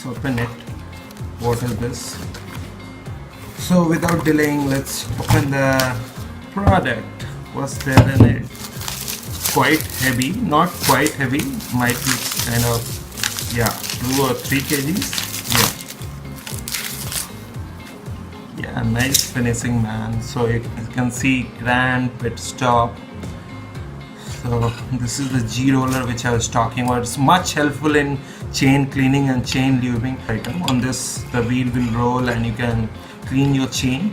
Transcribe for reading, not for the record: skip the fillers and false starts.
let's open it. What is this? So without delaying, let's open the product. What's there in it? Quite heavy, not quite heavy, might be kind of, yeah, 2 or 3 kgs. Yeah, nice finishing, man. So you can see GrandPitstop. So this is the GRoller which I was talking about. It's much helpful in chain cleaning and chain lubing item. On this, the wheel will roll and you can clean your chain.